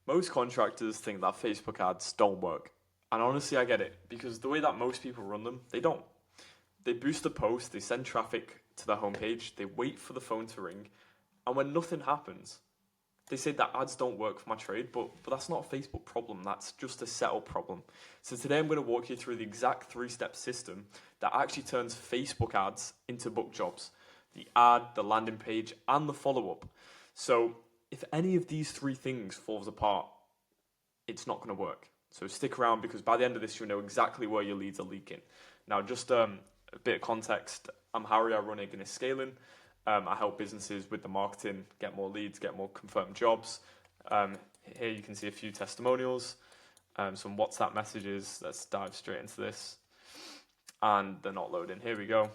Most contractors think that Facebook ads don't work. And honestly, I get it because the way that most people run them, they don't. They boost a post, they send traffic to their homepage, they wait for the phone to ring, and when nothing happens, they say that ads don't work for my trade, but that's not a Facebook problem, that's just a setup problem. So today I'm going to walk you through the exact three-step system that actually turns Facebook ads into book jobs. The ad, the landing page, and the follow-up. So if any of these three things falls apart, it's not going to work. So stick around because by the end of this, you'll know exactly where your leads are leaking. Now, just a bit of context. I'm Harry, I run Ignis Scaling. I help businesses with the marketing, get more leads, get more confirmed jobs. Here you can see a few testimonials, some WhatsApp messages. Let's dive straight into this. And they're not loading. Here we go.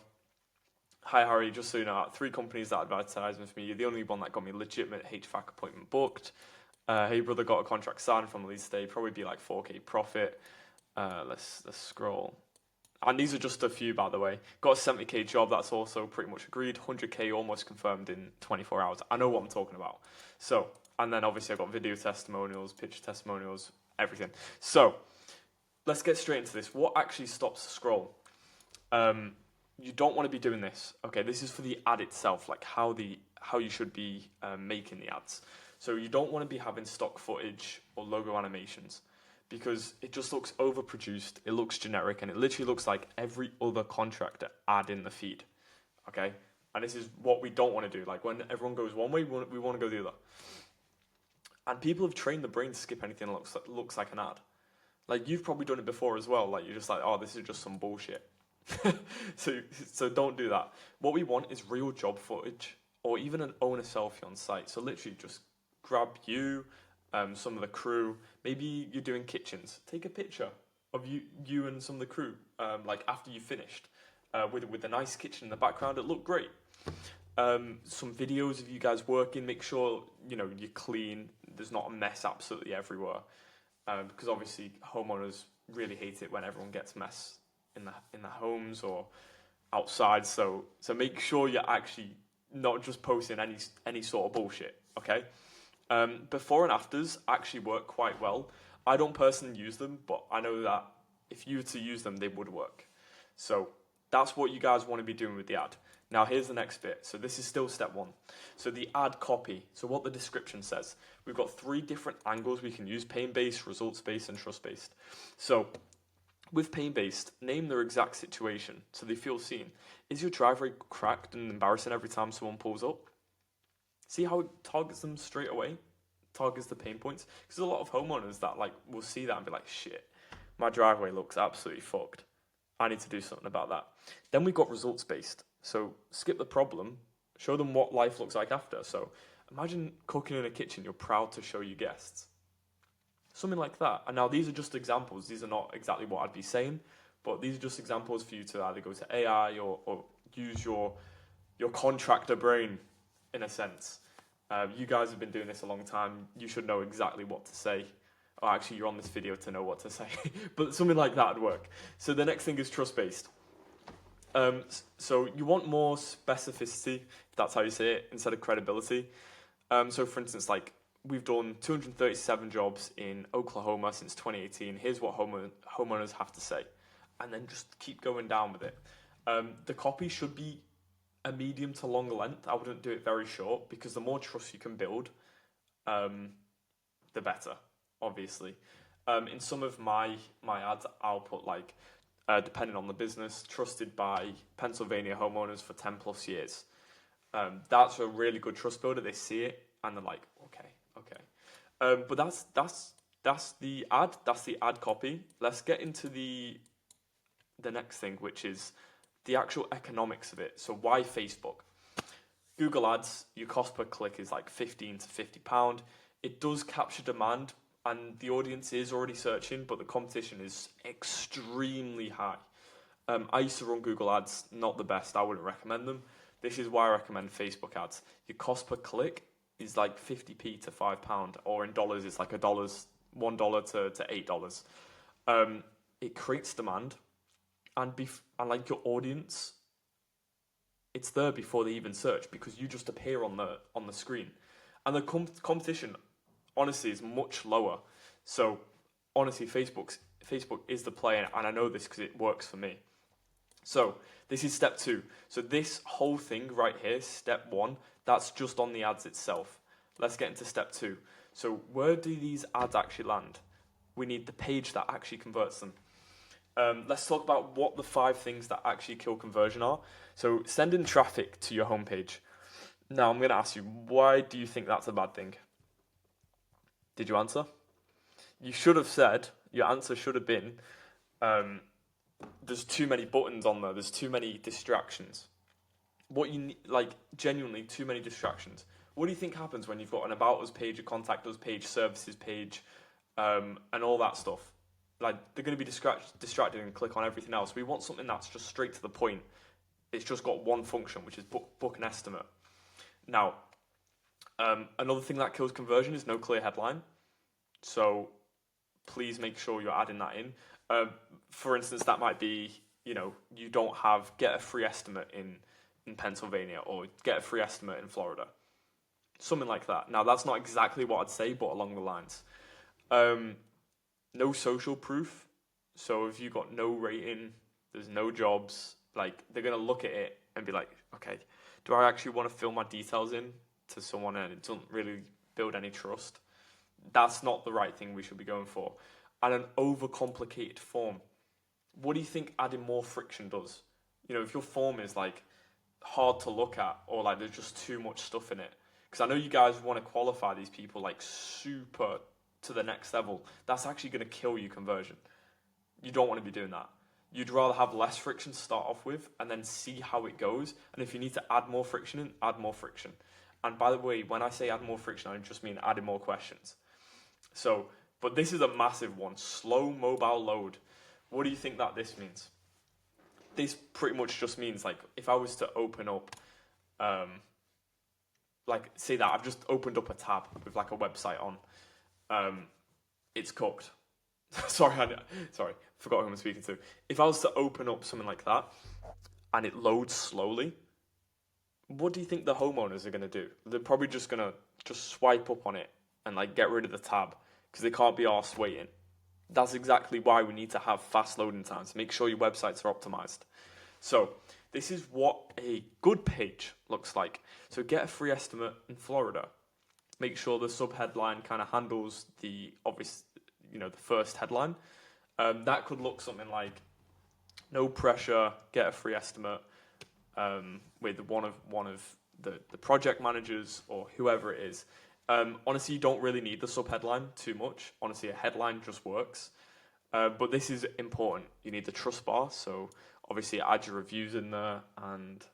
Hi Harry, just so you know, 3 companies that advertised with me. You're the only one that got me a legitimate HVAC appointment booked. Hey brother, got a contract signed from the lead today. Probably be like 4K profit. Let's scroll. And these are just a few, by the way. Got a 70K job, that's also pretty much agreed. 100K almost confirmed in 24 hours. I know what I'm talking about. So, and then obviously I've got video testimonials, picture testimonials, everything. So, let's get straight into this. What actually stops the scroll? You don't want to be doing this. Okay, this is for the ad itself, like how you should be making the ads. So you don't want to be having stock footage or logo animations because it just looks overproduced, it looks generic, and it literally looks like every other contractor ad in the feed. Okay, and this is what we don't want to do. Like when everyone goes one way, we want to go the other. And people have trained the brain to skip anything that looks like an ad. Like you've probably done it before as well. Like you're just like, oh, this is just some bullshit. so don't do that. What we want is real job footage or even an owner selfie on site. So literally just grab you, some of the crew. Maybe you're doing kitchens. Take a picture of you and some of the crew, like after you finished, with a nice kitchen in the background. It looked great. Some videos of you guys working. Make sure you're clean. There's not a mess absolutely everywhere, because obviously homeowners really hate it when everyone gets mess in the homes or outside. So make sure you're actually not just posting any sort of bullshit. Okay. Before and afters actually work quite well. I don't personally use them, but I know that if you were to use them, they would work. So that's what you guys want to be doing with the ad. Now here's the next bit. So this is still step 1. So the ad copy. So what the description says. We've got 3 different angles we can use: pain-based, results-based, and trust-based. So with pain-based, name their exact situation so they feel seen. Is your driveway cracked and embarrassing every time someone pulls up? See how it targets them straight away? Targets the pain points? Because there's a lot of homeowners that will see that and be like, shit, my driveway looks absolutely fucked. I need to do something about that. Then we've got results-based. So skip the problem, show them what life looks like after. So imagine cooking in a kitchen you're proud to show your guests. Something like that. And now these are just examples. These are not exactly what I'd be saying, but these are just examples for you to either go to AI or use your contractor brain in a sense. You guys have been doing this a long time. You should know exactly what to say. Oh, actually, you're on this video to know what to say. But something like that would work. So the next thing is trust-based. So you want more specificity, if that's how you say it, instead of credibility. So for instance, we've done 237 jobs in Oklahoma since 2018. Here's what homeowners have to say. And then just keep going down with it. The copy should be a medium to long length. I wouldn't do it very short because the more trust you can build, the better, obviously. In some of my ads, I'll put depending on the business, trusted by Pennsylvania homeowners for 10 plus years. That's a really good trust builder. They see it and they're like, okay. But that's the ad. That's the ad copy. Let's get into the next thing, which is the actual economics of it. So why Facebook? Google Ads, your cost per click is like £15 to £50. It does capture demand and the audience is already searching, but the competition is extremely high. I used to run Google Ads, not the best. I wouldn't recommend them. This is why I recommend Facebook ads. Your cost per click is like 50p to £5, or in dollars, it's like $1 to $8. It creates demand, and your audience, it's there before they even search because you just appear on the screen, and the competition honestly is much lower. So honestly, Facebook is the play, and I know this because it works for me. So this is step 2. So this whole thing right here, step 1, that's just on the ads itself. Let's get into step 2. So where do these ads actually land? We need the page that actually converts them. Let's talk about what the 5 things that actually kill conversion are. So sending traffic to your homepage. Now I'm going to ask you, why do you think that's a bad thing? Did you answer? You should have said, your answer should have been, there's too many buttons on there. There's too many distractions. What you need, like, genuinely too many distractions. What do you think happens when you've got an About Us page, a Contact Us page, services page, and all that stuff? Like, they're going to be distracted and click on everything else. We want something that's just straight to the point. It's just got one function, which is book an estimate. Now, another thing that kills conversion is no clear headline. So please make sure you're adding that in. For instance, that might be, you don't have get a free estimate in Pennsylvania or get a free estimate in Florida. Something like that. Now, that's not exactly what I'd say, but along the lines. No social proof. So if you've got no rating, there's no jobs, like, they're going to look at it and be like, okay, do I actually want to fill my details in to someone and it doesn't really build any trust? That's not the right thing we should be going for. And an overcomplicated form. What do you think adding more friction does? If your form is like hard to look at or like there's just too much stuff in it. Because I know you guys want to qualify these people like super to the next level. That's actually going to kill your conversion. You don't want to be doing that. You'd rather have less friction to start off with and then see how it goes. And if you need to add more friction in, add more friction. And by the way, when I say add more friction, I just mean adding more questions. So, but this is a massive one. Slow mobile load. What do you think that this means? This pretty much just means, like, if I was to open up, like, say that I've just opened up a tab with like a website on, it's cooked. sorry, forgot who I'm speaking to. If I was to open up something like that and it loads slowly, what do you think the homeowners are going to do? They're probably just going to just swipe up on it and like get rid of the tab because they can't be arsed waiting. That's exactly why we need to have fast loading times. Make sure your websites are optimized. So this is what a good page looks like. So get a free estimate in Florida. Make sure the subheadline kind of handles the obvious, the first headline. That could look something like, no pressure, get a free estimate with one of the project managers or whoever it is. Honestly, you don't really need the subheadline too much. Honestly, a headline just works. But this is important. You need the trust bar. So obviously add your reviews in there and,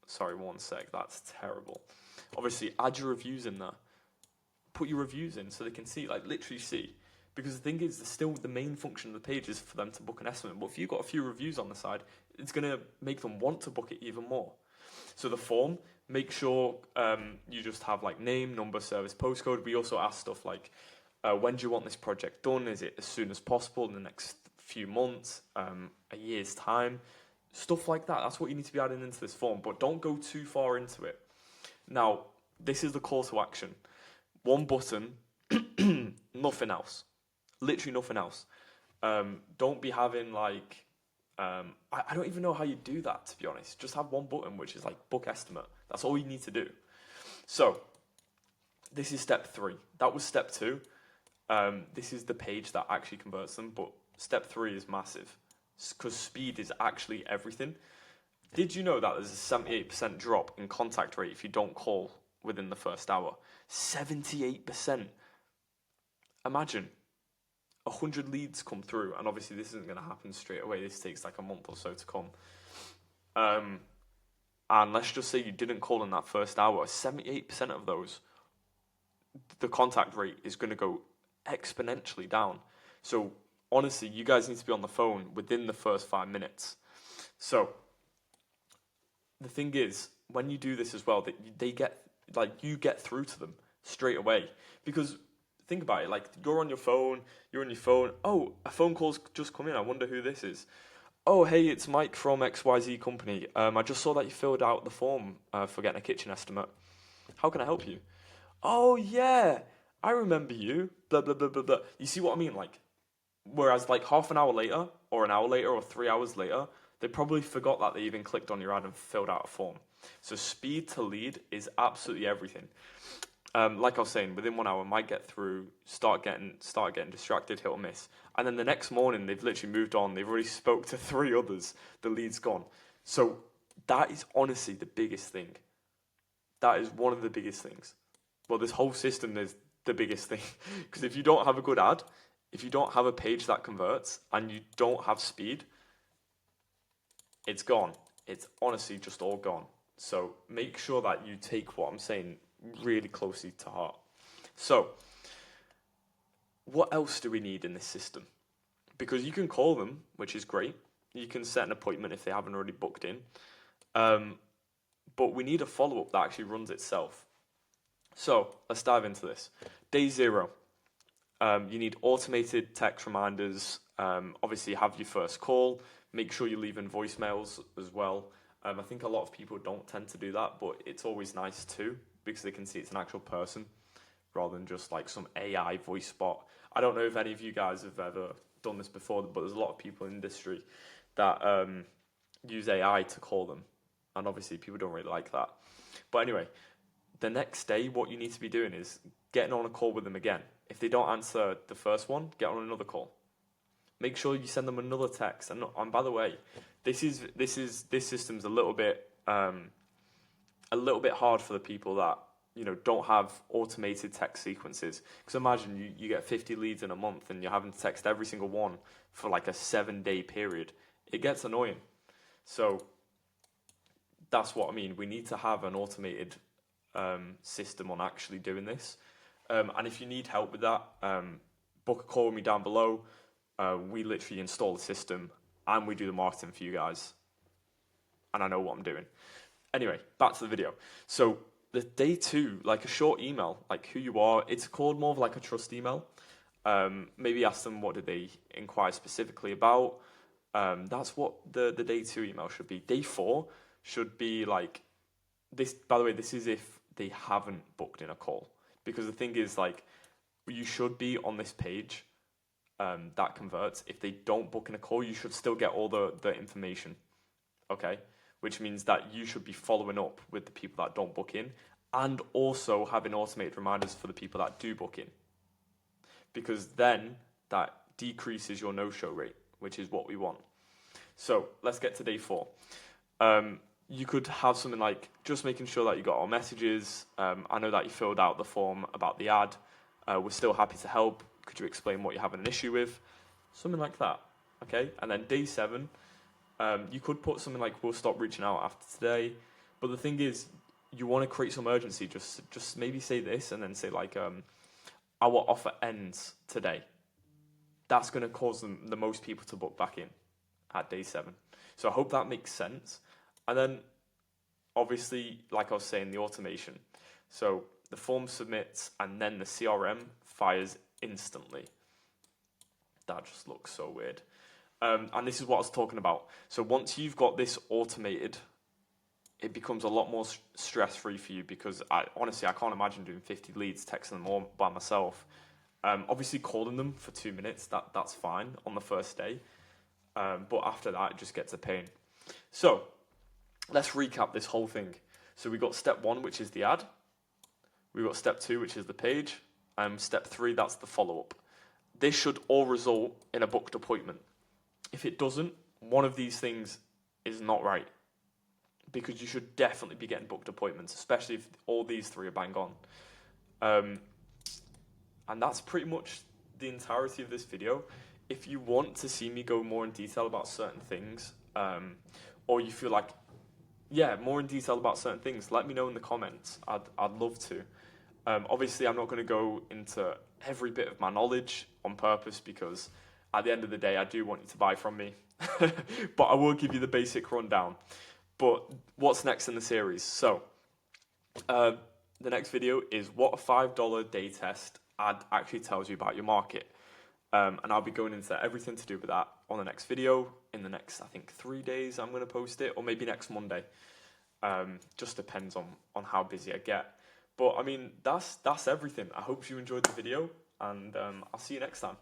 sorry, one sec, that's terrible. Obviously add your reviews in there. Put your reviews in so they can see, like literally see. Because the thing is, still the main function of the page is for them to book an estimate. But if you've got a few reviews on the side, it's going to make them want to book it even more. So the form, make sure you just have like name, number, service, postcode. We also ask stuff like, when do you want this project done? Is it as soon as possible in the next few months, a year's time? Stuff like that. That's what you need to be adding into this form. But don't go too far into it. Now, this is the call to action. One button, nothing else. Literally nothing else. Don't be having like, I don't even know how you do that, to be honest. Just have one button, which is like book estimate. That's all you need to do. So this is step 3. That was step 2. This is the page that actually converts them. But step 3 is massive because speed is actually everything. Did you know that there's a 78% drop in contact rate if you don't call within the first hour? 78%. Imagine 100 leads come through, and obviously this isn't going to happen straight away. This takes like a month or so to come. And let's just say you didn't call in that first hour. 78% of those, the contact rate is going to go exponentially down. So honestly, you guys need to be on the phone within the first 5 minutes. So the thing is, when you do this as well, that you get through to them straight away. Because think about it, like you're on your phone. Oh, a phone call's just come in. I wonder who this is. Oh, hey, it's Mike from XYZ company. I just saw that you filled out the form for getting a kitchen estimate. How can I help you? Oh, yeah. I remember you, blah, blah, blah, blah, blah. You see what I mean? Like, whereas like half an hour later, or an hour later, or 3 hours later, they probably forgot that they even clicked on your ad and filled out a form. So speed to lead is absolutely everything. Like I was saying, within 1 hour, might get through, start getting distracted, hit or miss, and then the next morning they've literally moved on. They've already spoke to 3 others. The lead's gone. So that is honestly the biggest thing. That is one of the biggest things. Well, this whole system is the biggest thing, because if you don't have a good ad, if you don't have a page that converts, and you don't have speed, it's gone. It's honestly just all gone. So make sure that you take what I'm saying really closely to heart. So what else do we need in this system? Because you can call them, which is great. You can set an appointment if they haven't already booked in. But we need a follow-up that actually runs itself. So let's dive into this. Day 0. You need automated text reminders. Obviously, have your first call. Make sure you're leaving voicemails as well. I think a lot of people don't tend to do that, but it's always nice too, because they can see it's an actual person rather than just like some AI voice bot. I don't know if any of you guys have ever done this before, but there's a lot of people in the industry that use AI to call them. And obviously people don't really like that. But anyway, the next day, what you need to be doing is getting on a call with them again. If they don't answer the first one, get on another call. Make sure you send them another text. And by the way, this system's a little bit hard for the people that don't have automated text sequences. Because imagine you get 50 leads in a month and you're having to text every single one for like a 7-day period. It gets annoying. So that's what I mean. We need to have an automated system on actually doing this. And if you need help with that, book a call with me down below. We literally install the system and we do the marketing for you guys. And I know what I'm doing. Anyway, back to the video. So the day 2, like a short email, like who you are. It's called more of like a trust email. Maybe ask them what did they inquire specifically about. That's what the day 2 email should be. Day 4 should be like this. By the way, this is if they haven't booked in a call. Because the thing is, like, you should be on this page that converts. If they don't book in a call, you should still get all the information. Okay? Which means that you should be following up with the people that don't book in, and also having automated reminders for the people that do book in. Because then that decreases your no-show rate, which is what we want. So let's get to day 4. You could have something like just making sure that you got our messages. I know that you filled out the form about the ad. We're still happy to help. Could you explain what you're having an issue with? Something like that. Okay. And then day 7, you could put something like, we'll stop reaching out after today. But the thing is, you want to create some urgency. Just maybe say this and then say like, our offer ends today. That's going to cause the most people to book back in at day 7. So I hope that makes sense. And then, obviously, like I was saying, the automation. So the form submits, and then the CRM fires instantly. That just looks so weird. And this is what I was talking about. So once you've got this automated, it becomes a lot more stress-free for you, because honestly, I can't imagine doing 50 leads, texting them all by myself. Obviously, calling them for 2 minutes, that's fine on the first day. But after that, it just gets a pain. So let's recap this whole thing. So we got step 1, which is the ad. We got step 2, which is the page. Step 3, that's the follow-up. This should all result in a booked appointment. If it doesn't, one of these things is not right, because you should definitely be getting booked appointments, especially if all these 3 are bang on. And that's pretty much the entirety of this video. If you want to see me go more in detail about certain things, or you feel like, more in detail about certain things, let me know in the comments. I'd love to. Obviously, I'm not going to go into every bit of my knowledge on purpose, because at the end of the day, I do want you to buy from me. But I will give you the basic rundown. But what's next in the series? So, the next video is what a $5 day test ad actually tells you about your market. And I'll be going into everything to do with that on the next video. In the next, I think, 3 days, I'm going to post it, or maybe next Monday. Just depends on how busy I get. But I mean, that's everything. I hope you enjoyed the video, and I'll see you next time.